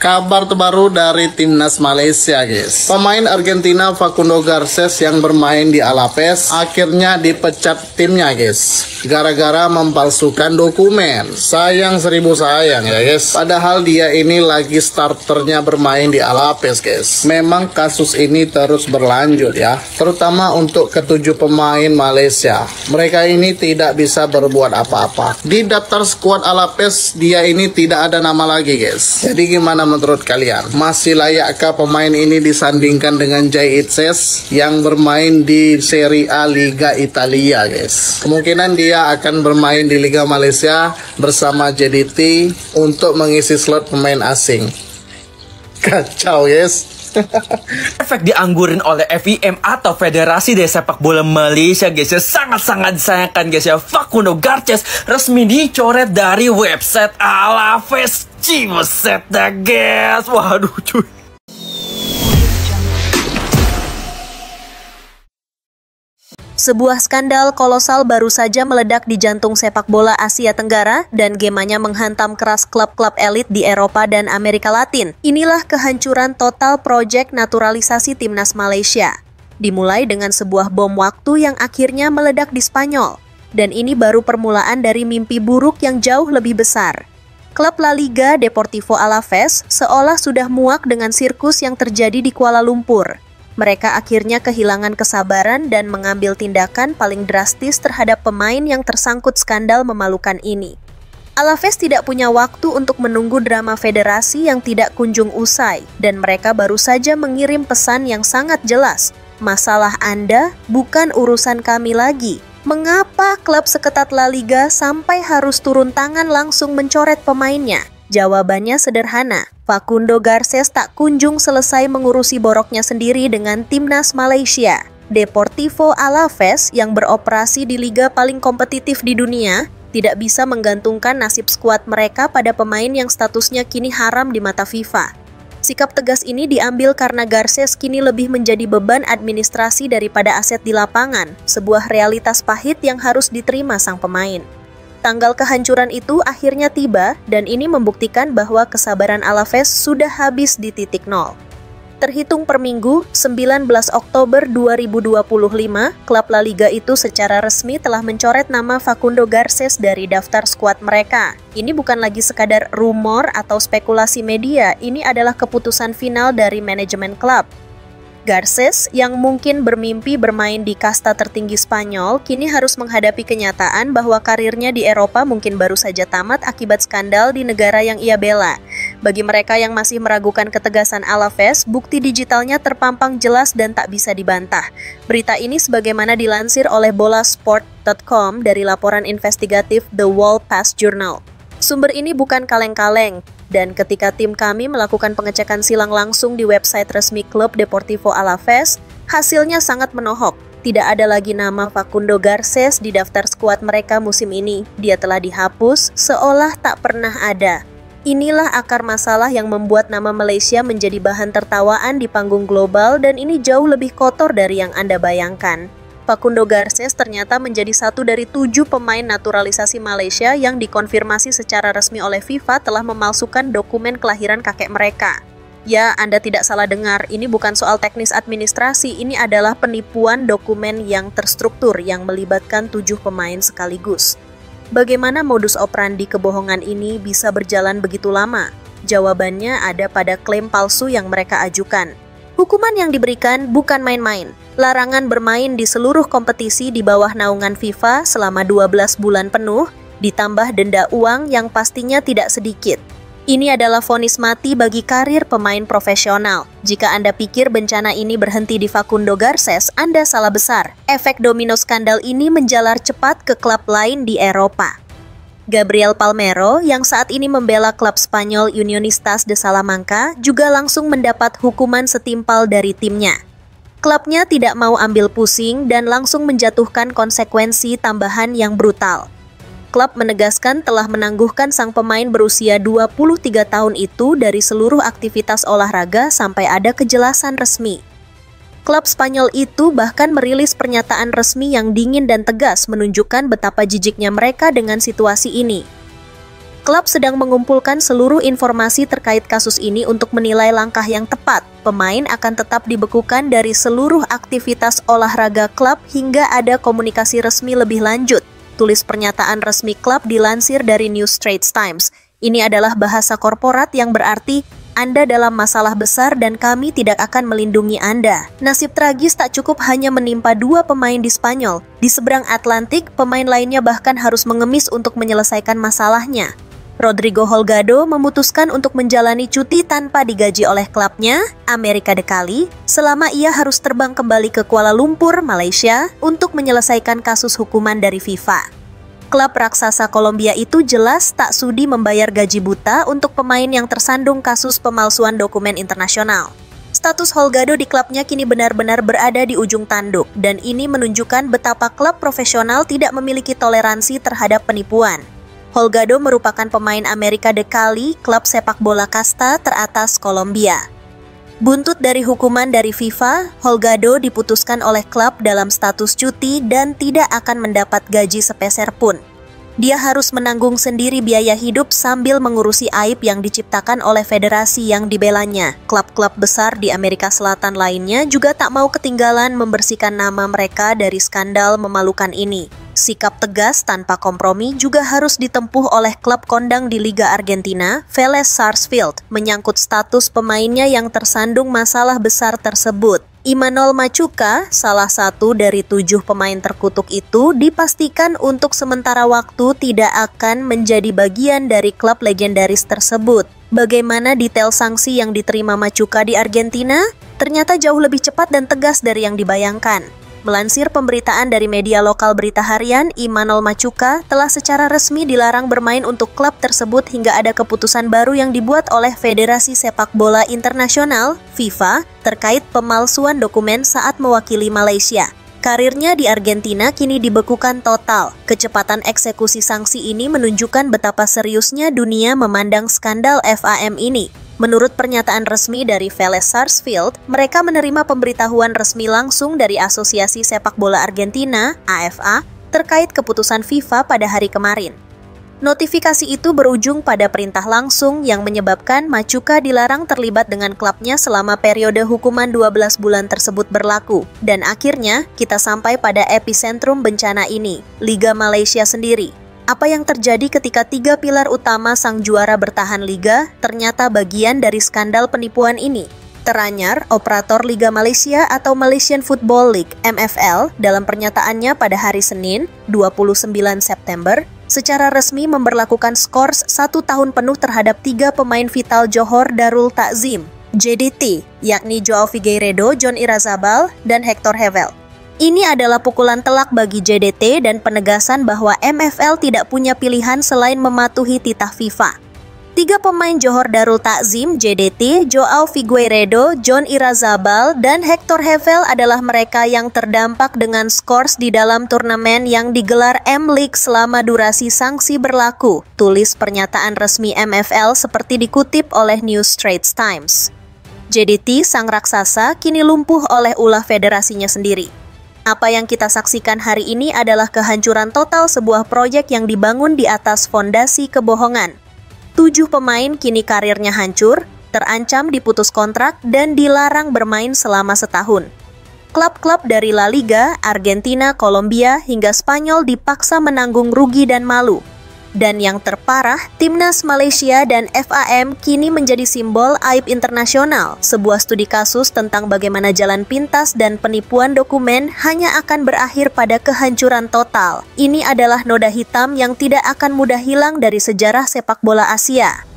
Kabar terbaru dari timnas Malaysia, guys. Pemain Argentina Facundo Garces yang bermain di Alaves akhirnya dipecat timnya, guys, gara-gara memalsukan dokumen. Sayang seribu sayang ya, guys. Padahal dia ini lagi starternya bermain di Alaves, guys. Memang kasus ini terus berlanjut ya, terutama untuk ketujuh pemain Malaysia. Mereka ini tidak bisa berbuat apa-apa. Di daftar skuad Alaves dia ini tidak ada nama lagi, guys. Jadi gimana menurut kalian? Masih layakkah pemain ini disandingkan dengan Jay Itzes yang bermain di Serie A Liga Italia, guys? Kemungkinan dia akan bermain di Liga Malaysia bersama JDT untuk mengisi slot pemain asing. Kacau, guys. Efek dianggurin oleh FIM atau Federasi dari Sepak Bola Malaysia, guys, ya sangat-sangat disayangkan, guys, ya. Facundo Garces resmi dicoret dari website Alaves. Cibuset dah, guys. Waduh, cuy. Sebuah skandal kolosal baru saja meledak di jantung sepak bola Asia Tenggara dan gemanya menghantam keras klub-klub elit di Eropa dan Amerika Latin. Inilah kehancuran total proyek naturalisasi timnas Malaysia. Dimulai dengan sebuah bom waktu yang akhirnya meledak di Spanyol. Dan ini baru permulaan dari mimpi buruk yang jauh lebih besar. Klub La Liga Deportivo Alaves seolah sudah muak dengan sirkus yang terjadi di Kuala Lumpur. Mereka akhirnya kehilangan kesabaran dan mengambil tindakan paling drastis terhadap pemain yang tersangkut skandal memalukan ini. Alaves tidak punya waktu untuk menunggu drama federasi yang tidak kunjung usai, dan mereka baru saja mengirim pesan yang sangat jelas. Masalah Anda bukan urusan kami lagi. Mengapa klub seketat La Liga sampai harus turun tangan langsung mencoret pemainnya? Jawabannya sederhana. Facundo Garces tak kunjung selesai mengurusi boroknya sendiri dengan timnas Malaysia. Deportivo Alaves yang beroperasi di liga paling kompetitif di dunia tidak bisa menggantungkan nasib skuad mereka pada pemain yang statusnya kini haram di mata FIFA. Sikap tegas ini diambil karena Garces kini lebih menjadi beban administrasi daripada aset di lapangan, sebuah realitas pahit yang harus diterima sang pemain. Tanggal kehancuran itu akhirnya tiba dan ini membuktikan bahwa kesabaran Alaves sudah habis di titik nol. Terhitung per minggu, 19 Oktober 2025, klub La Liga itu secara resmi telah mencoret nama Facundo Garces dari daftar skuad mereka. Ini bukan lagi sekadar rumor atau spekulasi media, ini adalah keputusan final dari manajemen klub. Garces yang mungkin bermimpi bermain di kasta tertinggi Spanyol kini harus menghadapi kenyataan bahwa karirnya di Eropa mungkin baru saja tamat akibat skandal di negara yang ia bela. Bagi mereka yang masih meragukan ketegasan Alaves, bukti digitalnya terpampang jelas dan tak bisa dibantah. Berita ini sebagaimana dilansir oleh bolasport.com dari laporan investigatif The Wall Pass Journal. Sumber ini bukan kaleng-kaleng, dan ketika tim kami melakukan pengecekan silang langsung di website resmi klub Deportivo Alaves, hasilnya sangat menohok. Tidak ada lagi nama Facundo Garces di daftar skuad mereka musim ini. Dia telah dihapus seolah tak pernah ada. Inilah akar masalah yang membuat nama Malaysia menjadi bahan tertawaan di panggung global dan ini jauh lebih kotor dari yang Anda bayangkan. Facundo Garces ternyata menjadi satu dari 7 pemain naturalisasi Malaysia yang dikonfirmasi secara resmi oleh FIFA telah memalsukan dokumen kelahiran kakek mereka. Ya, Anda tidak salah dengar, ini bukan soal teknis administrasi, ini adalah penipuan dokumen yang terstruktur yang melibatkan 7 pemain sekaligus. Bagaimana modus operandi kebohongan ini bisa berjalan begitu lama? Jawabannya ada pada klaim palsu yang mereka ajukan. Hukuman yang diberikan bukan main-main. Larangan bermain di seluruh kompetisi di bawah naungan FIFA selama 12 bulan penuh, ditambah denda uang yang pastinya tidak sedikit. Ini adalah vonis mati bagi karir pemain profesional. Jika Anda pikir bencana ini berhenti di Facundo Garces, Anda salah besar. Efek domino skandal ini menjalar cepat ke klub lain di Eropa. Gabriel Palmero yang saat ini membela klub Spanyol Unionistas de Salamanca juga langsung mendapat hukuman setimpal dari timnya. Klubnya tidak mau ambil pusing dan langsung menjatuhkan konsekuensi tambahan yang brutal. Klub menegaskan telah menangguhkan sang pemain berusia 23 tahun itu dari seluruh aktivitas olahraga sampai ada kejelasan resmi. Klub Spanyol itu bahkan merilis pernyataan resmi yang dingin dan tegas menunjukkan betapa jijiknya mereka dengan situasi ini. Klub sedang mengumpulkan seluruh informasi terkait kasus ini untuk menilai langkah yang tepat. Pemain akan tetap dibekukan dari seluruh aktivitas olahraga klub hingga ada komunikasi resmi lebih lanjut. Tulis pernyataan resmi klub dilansir dari New Straits Times. Ini adalah bahasa korporat yang berarti Anda dalam masalah besar dan kami tidak akan melindungi Anda. Nasib tragis tak cukup hanya menimpa 2 pemain di Spanyol. Di seberang Atlantik, pemain lainnya bahkan harus mengemis untuk menyelesaikan masalahnya. Rodrigo Holgado memutuskan untuk menjalani cuti tanpa digaji oleh klubnya, América de Cali, selama ia harus terbang kembali ke Kuala Lumpur, Malaysia, untuk menyelesaikan kasus hukuman dari FIFA. Klub raksasa Kolombia itu jelas tak sudi membayar gaji buta untuk pemain yang tersandung kasus pemalsuan dokumen internasional. Status Holgado di klubnya kini benar-benar berada di ujung tanduk, dan ini menunjukkan betapa klub profesional tidak memiliki toleransi terhadap penipuan. Holgado merupakan pemain América de Cali, klub sepak bola kasta teratas Kolombia. Buntut dari hukuman dari FIFA, Holgado diputuskan oleh klub dalam status cuti dan tidak akan mendapat gaji sepeser pun. Dia harus menanggung sendiri biaya hidup sambil mengurusi aib yang diciptakan oleh federasi yang dibelanya. Klub-klub besar di Amerika Selatan lainnya juga tak mau ketinggalan membersihkan nama mereka dari skandal memalukan ini. Sikap tegas tanpa kompromi juga harus ditempuh oleh klub kondang di Liga Argentina, Vélez Sarsfield, menyangkut status pemainnya yang tersandung masalah besar tersebut. Imanol Machuca, salah satu dari 7 pemain terkutuk itu, dipastikan untuk sementara waktu tidak akan menjadi bagian dari klub legendaris tersebut. Bagaimana detail sanksi yang diterima Machuca di Argentina? Ternyata jauh lebih cepat dan tegas dari yang dibayangkan. Melansir pemberitaan dari media lokal berita harian, Imanol Machuca telah secara resmi dilarang bermain untuk klub tersebut hingga ada keputusan baru yang dibuat oleh Federasi Sepak Bola Internasional, FIFA, terkait pemalsuan dokumen saat mewakili Malaysia. Karirnya di Argentina kini dibekukan total. Kecepatan eksekusi sanksi ini menunjukkan betapa seriusnya dunia memandang skandal FAM ini. Menurut pernyataan resmi dari Vélez Sarsfield, mereka menerima pemberitahuan resmi langsung dari Asosiasi Sepak Bola Argentina, AFA, terkait keputusan FIFA pada hari kemarin. Notifikasi itu berujung pada perintah langsung yang menyebabkan Machuca dilarang terlibat dengan klubnya selama periode hukuman 12 bulan tersebut berlaku. Dan akhirnya, kita sampai pada epicentrum bencana ini, Liga Malaysia sendiri. Apa yang terjadi ketika 3 pilar utama sang juara bertahan liga ternyata bagian dari skandal penipuan ini? Teranyar, operator Liga Malaysia atau Malaysian Football League (MFL) dalam pernyataannya pada hari Senin, 29 September, secara resmi memberlakukan skors 1 tahun penuh terhadap 3 pemain vital Johor Darul Ta'zim, JDT, yakni Joao Figueiredo, John Irazabal, dan Hector Hevel. Ini adalah pukulan telak bagi JDT dan penegasan bahwa MFL tidak punya pilihan selain mematuhi titah FIFA. 3 pemain Johor Darul Ta'zim, JDT, Joao Figueiredo, John Irazabal, dan Hector Hevel adalah mereka yang terdampak dengan skors di dalam turnamen yang digelar M-League selama durasi sanksi berlaku, tulis pernyataan resmi MFL seperti dikutip oleh New Straits Times. JDT, sang raksasa, kini lumpuh oleh ulah federasinya sendiri. Apa yang kita saksikan hari ini adalah kehancuran total sebuah proyek yang dibangun di atas fondasi kebohongan. 7 pemain kini karirnya hancur, terancam diputus kontrak, dan dilarang bermain selama setahun. Klub-klub dari La Liga, Argentina, Kolombia, hingga Spanyol dipaksa menanggung rugi dan malu. Dan yang terparah, Timnas Malaysia dan FAM kini menjadi simbol aib internasional. Sebuah studi kasus tentang bagaimana jalan pintas dan penipuan dokumen hanya akan berakhir pada kehancuran total. Ini adalah noda hitam yang tidak akan mudah hilang dari sejarah sepak bola Asia.